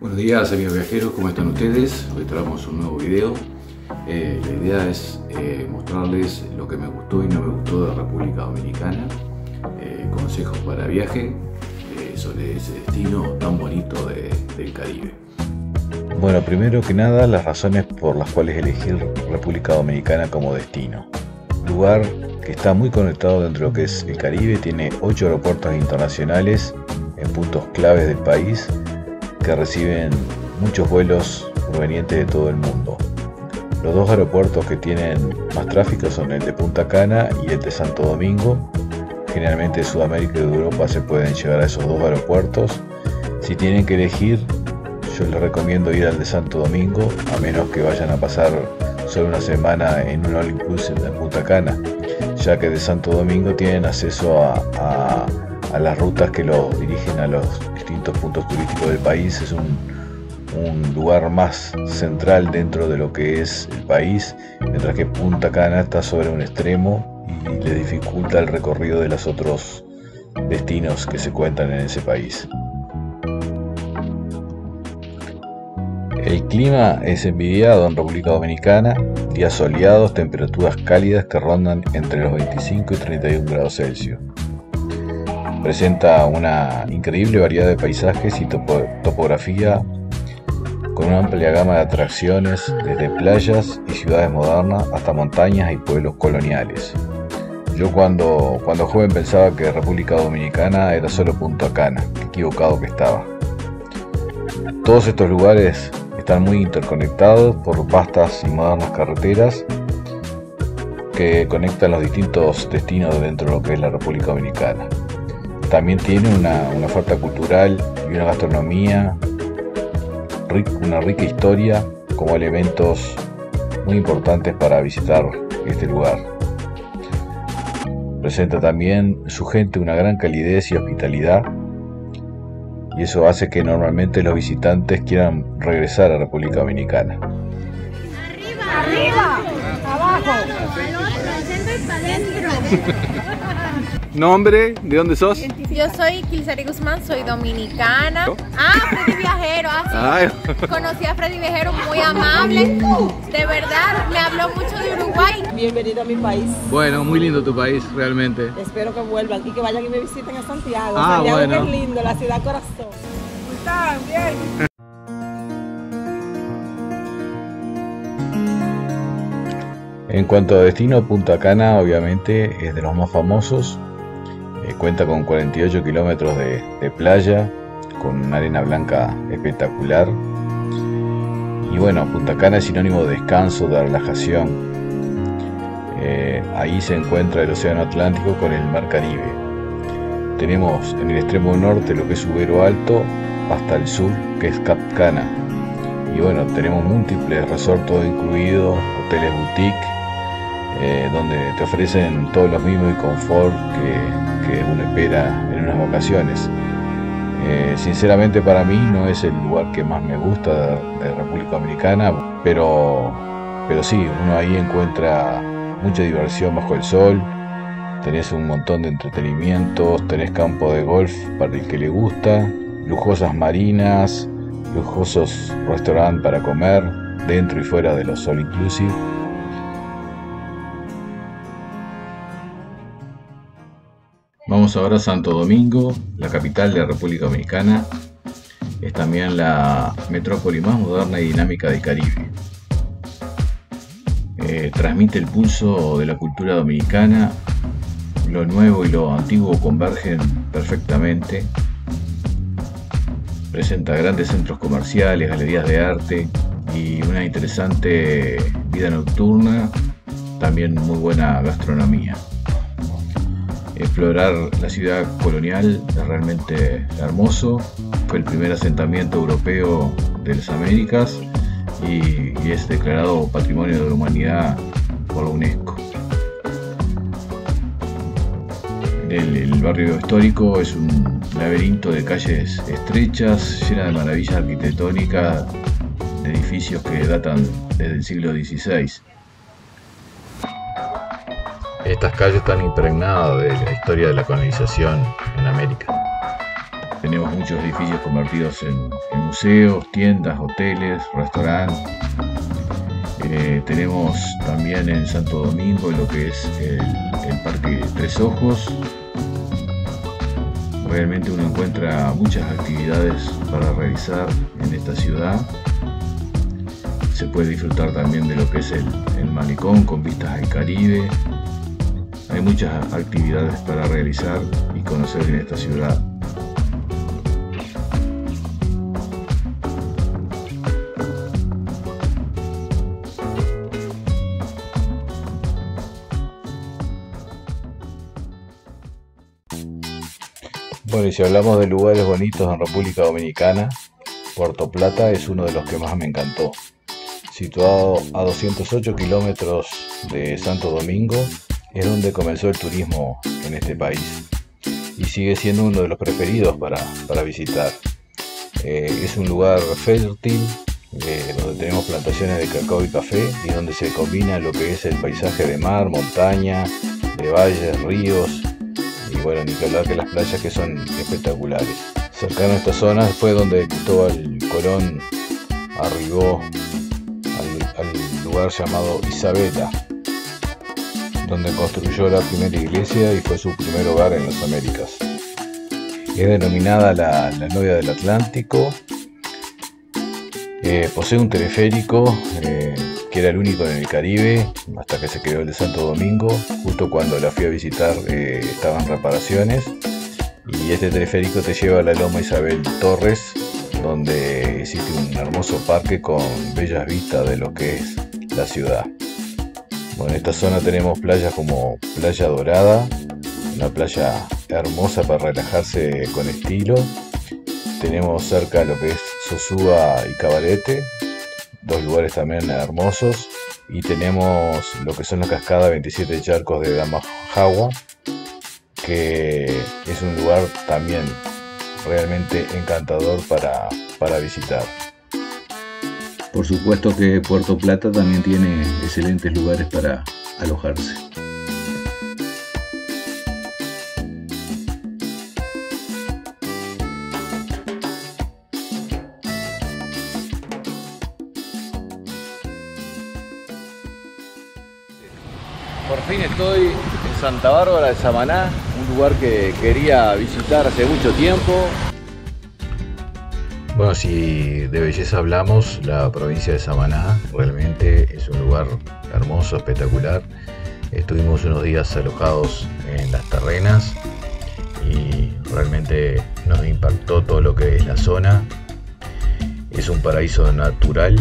Buenos días amigos viajeros, ¿cómo están ustedes? Hoy traemos un nuevo video. La idea es mostrarles lo que me gustó y no me gustó de República Dominicana, consejos para viaje sobre ese destino tan bonito del Caribe. Bueno, primero que nada, las razones por las cuales elegir República Dominicana como destino. Lugar que está muy conectado dentro de lo que es el Caribe, tiene 8 aeropuertos internacionales en puntos claves del país que reciben muchos vuelos provenientes de todo el mundo. Los dos aeropuertos que tienen más tráfico son el de Punta Cana y el de Santo Domingo. Generalmente de Sudamérica y de Europa se pueden llegar a esos dos aeropuertos. Si tienen que elegir, yo les recomiendo ir al de Santo Domingo, a menos que vayan a pasar solo una semana en un all inclusive en Punta Cana, ya que de Santo Domingo tienen acceso a las rutas que los dirigen a los distintos puntos turísticos del país. Es un lugar más central dentro de lo que es el país, mientras que Punta Cana está sobre un extremo y le dificulta el recorrido de los otros destinos que se cuentan en ese país. El clima es envidiado en República Dominicana, días soleados, temperaturas cálidas que rondan entre los 25 y 31 grados Celsius. Presenta una increíble variedad de paisajes y topografía, con una amplia gama de atracciones, desde playas y ciudades modernas hasta montañas y pueblos coloniales. Yo cuando joven pensaba que República Dominicana era solo Punta Cana, qué equivocado que estaba. Todos estos lugares están muy interconectados por vastas y modernas carreteras que conectan los distintos destinos dentro de lo que es la República Dominicana. También tiene una oferta cultural y una gastronomía, una rica historia, como elementos muy importantes para visitar este lugar. Presenta también su gente una gran calidez y hospitalidad, y eso hace que normalmente los visitantes quieran regresar a República Dominicana. ¡Arriba! ¡Arriba! ¡Abajo! ¡Al centro y para adentro! ¿Nombre? ¿De dónde sos? Yo soy Kilsari Guzmán, soy dominicana. Freddy Viajero, conocí a Freddy Viajero, muy amable. De verdad, me habló mucho de Uruguay. Bienvenido a mi país. Bueno, muy lindo tu país, realmente. Espero que vuelvan y que vayan y me visiten a Santiago. Santiago bueno. Es lindo, la ciudad corazón. ¿Están bien? En cuanto a destino, Punta Cana obviamente es de los más famosos. Cuenta con 48 kilómetros de playa, con una arena blanca espectacular. Y bueno, Punta Cana es sinónimo de descanso, de relajación. Ahí se encuentra el océano Atlántico con el mar Caribe. Tenemos en el extremo norte lo que es Ubero Alto, hasta el sur que es Cap Cana. Y bueno, tenemos múltiples resorts todo incluidos, hoteles boutique, donde te ofrecen todos los mimos y confort que uno espera en unas vacaciones. Sinceramente para mí no es el lugar que más me gusta de República Dominicana, pero sí, uno ahí encuentra mucha diversión bajo el sol, tenés un montón de entretenimientos, tenés campo de golf para el que le gusta, lujosas marinas, lujosos restaurantes para comer, dentro y fuera de los all inclusive. Vamos ahora a Santo Domingo, la capital de la República Dominicana. Es también la metrópoli más moderna y dinámica del Caribe. Transmite el pulso de la cultura dominicana. Lo nuevo y lo antiguo convergen perfectamente. Presenta grandes centros comerciales, galerías de arte y una interesante vida nocturna. También muy buena gastronomía. Explorar la ciudad colonial es realmente hermoso. Fue el primer asentamiento europeo de las Américas y es declarado Patrimonio de la Humanidad por la UNESCO. El barrio histórico es un laberinto de calles estrechas, llena de maravillas arquitectónicas, de edificios que datan desde el siglo XVI. Estas calles están impregnadas de la historia de la colonización en América. tenemos muchos edificios convertidos en museos, tiendas, hoteles, restaurantes. Tenemos también en Santo Domingo lo que es el Parque Tres Ojos. Realmente uno encuentra muchas actividades para realizar en esta ciudad. Se puede disfrutar también de lo que es el malecón con vistas al Caribe. Hay muchas actividades para realizar y conocer en esta ciudad. Bueno, y si hablamos de lugares bonitos en República Dominicana, Puerto Plata es uno de los que más me encantó. Situado a 208 kilómetros de Santo Domingo, es donde comenzó el turismo en este país y sigue siendo uno de los preferidos para visitar. Es un lugar fértil, donde tenemos plantaciones de cacao y café y donde se combina lo que es el paisaje de mar, montaña, de valles, ríos. Y bueno, ni que hablar que las playas, que son espectaculares. Cercano a esta zona fue donde Cristóbal Colón arribó al lugar llamado Isabela, donde construyó la primera iglesia y fue su primer hogar en las Américas. Es denominada la novia del Atlántico. Posee un teleférico que era el único en el Caribe hasta que se creó el de Santo Domingo. Justo cuando la fui a visitar estaba en reparaciones, y este teleférico te lleva a la Loma Isabel Torres, donde existe un hermoso parque con bellas vistas de lo que es la ciudad. Bueno, en esta zona tenemos playas como Playa Dorada, una playa hermosa para relajarse con estilo. Tenemos cerca lo que es Sosúa y Cabarete, dos lugares también hermosos. Y tenemos lo que son las cascadas 27 Charcos de Damajagua, que es un lugar también realmente encantador para visitar. Por supuesto que Puerto Plata también tiene excelentes lugares para alojarse. Por fin estoy en Santa Bárbara de Samaná, un lugar que quería visitar hace mucho tiempo. Bueno, si de belleza hablamos, la provincia de Samaná realmente es un lugar hermoso, espectacular. Estuvimos unos días alojados en las terrenas y realmente nos impactó todo lo que es la zona. Es un paraíso natural,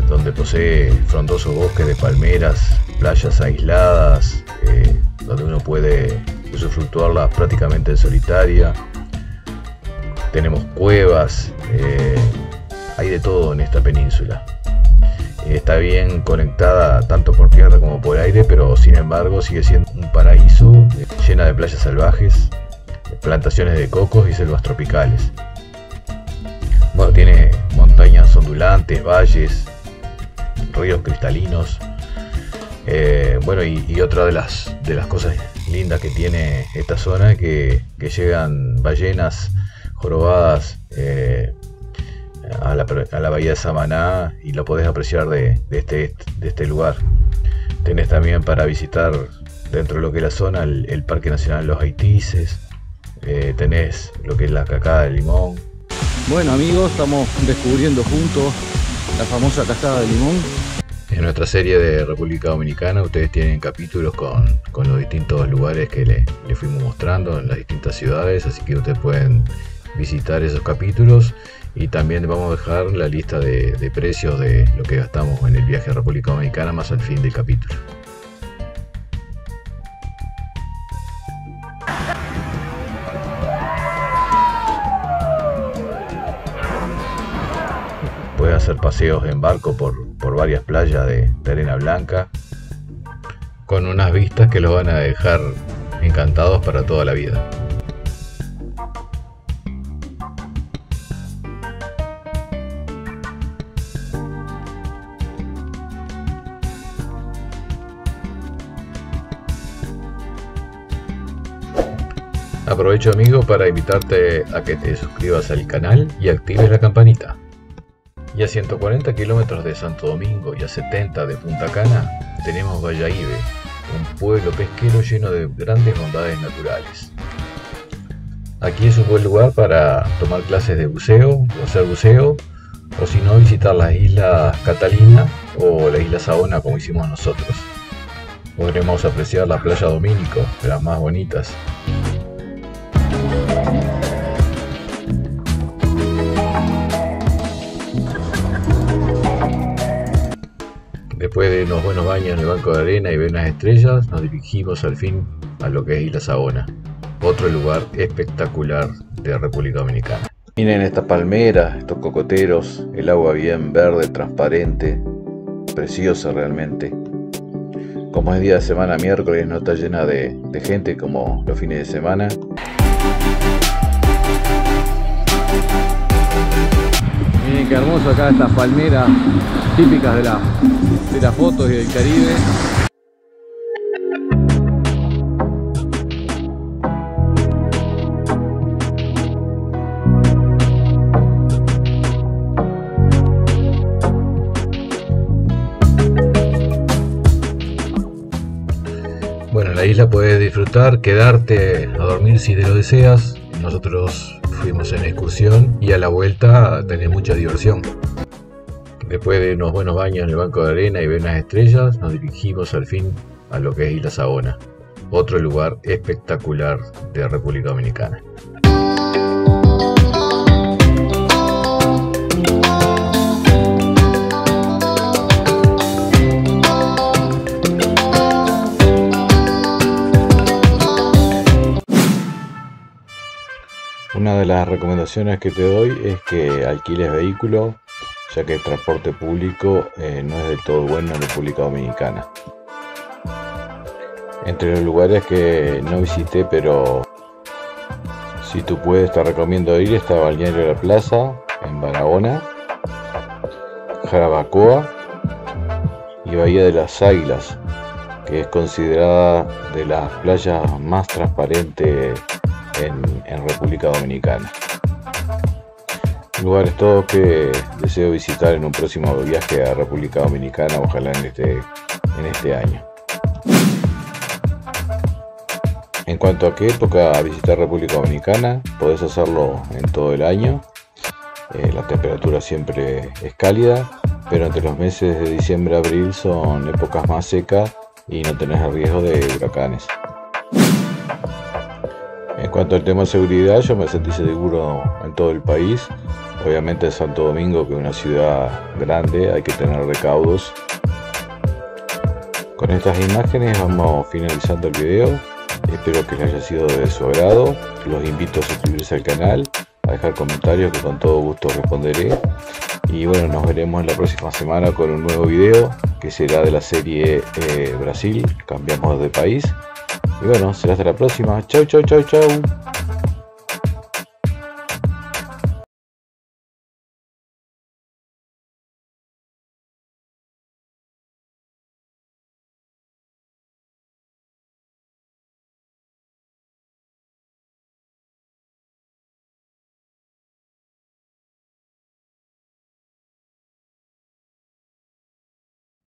donde posee frondosos bosques de palmeras, playas aisladas, donde uno puede usufructuarlas prácticamente en solitaria. Tenemos cuevas, hay de todo en esta península. Está bien conectada tanto por tierra como por aire, pero sin embargo sigue siendo un paraíso llena de playas salvajes, plantaciones de cocos y selvas tropicales. Bueno, tiene montañas ondulantes, valles, ríos cristalinos. Bueno, y otra de las cosas lindas que tiene esta zona es que llegan ballenas jorobadas a la bahía de Samaná y lo podés apreciar de este lugar. Tenés también para visitar dentro de lo que es la zona el Parque Nacional Los Haitises. Tenés lo que es la Cascada de Limón. Bueno amigos, estamos descubriendo juntos la famosa Cascada de Limón. En nuestra serie de República Dominicana ustedes tienen capítulos con los distintos lugares que le fuimos mostrando en las distintas ciudades, así que ustedes pueden visitar esos capítulos, y también vamos a dejar la lista de precios de lo que gastamos en el viaje a República Dominicana más al fin del capítulo. Pueden hacer paseos en barco por varias playas de arena blanca, con unas vistas que los van a dejar encantados para toda la vida. Aprovecho, amigo, para invitarte a que te suscribas al canal y actives la campanita. Y a 140 kilómetros de Santo Domingo y a 70 de Punta Cana tenemos Bayahíbe, un pueblo pesquero lleno de grandes bondades naturales. Aquí es un buen lugar para tomar clases de buceo o hacer buceo, o si no, visitar las islas Catalina o la isla Saona como hicimos nosotros. Podremos apreciar la playa Domínico, de las más bonitas. Después de unos buenos baños en el banco de arena y ver las estrellas, nos dirigimos al fin a lo que es Isla Saona, otro lugar espectacular de República Dominicana. Miren estas palmeras, estos cocoteros, el agua bien verde, transparente, preciosa realmente. Como es día de semana, miércoles, no está llena de gente como los fines de semana. Miren qué hermoso acá estas palmeras típicas de las fotos y del Caribe. Bueno, en la isla puedes disfrutar, quedarte a dormir si te lo deseas. Nosotros fuimos en excursión y a la vuelta tenés mucha diversión. Después de unos buenos baños en el banco de arena y ver las estrellas, nos dirigimos al fin a lo que es Isla Saona, otro lugar espectacular de República Dominicana. Una de las recomendaciones que te doy es que alquiles vehículo, ya que el transporte público no es del todo bueno en República Dominicana. Entre los lugares que no visité, pero si tú puedes, te recomiendo ir, está Balneario de la Plaza, en Barahona, Jarabacoa y Bahía de las Águilas, que es considerada de las playas más transparentes en República Dominicana. Lugares todos que deseo visitar en un próximo viaje a República Dominicana, ojalá en este año. En cuanto a qué época visitar República Dominicana, podés hacerlo en todo el año. La temperatura siempre es cálida, pero entre los meses de diciembre a abril son épocas más secas y no tenés el riesgo de huracanes. En cuanto al tema de seguridad, yo me sentí seguro en todo el país. Obviamente en Santo Domingo, que es una ciudad grande, hay que tener recaudos. Con estas imágenes vamos finalizando el video. Espero que les haya sido de su agrado. Los invito a suscribirse al canal, a dejar comentarios que con todo gusto responderé. Y bueno, nos veremos en la próxima semana con un nuevo video que será de la serie Brasil, cambiamos de país. Y bueno, será hasta la próxima. Chau, chau, chau, chau.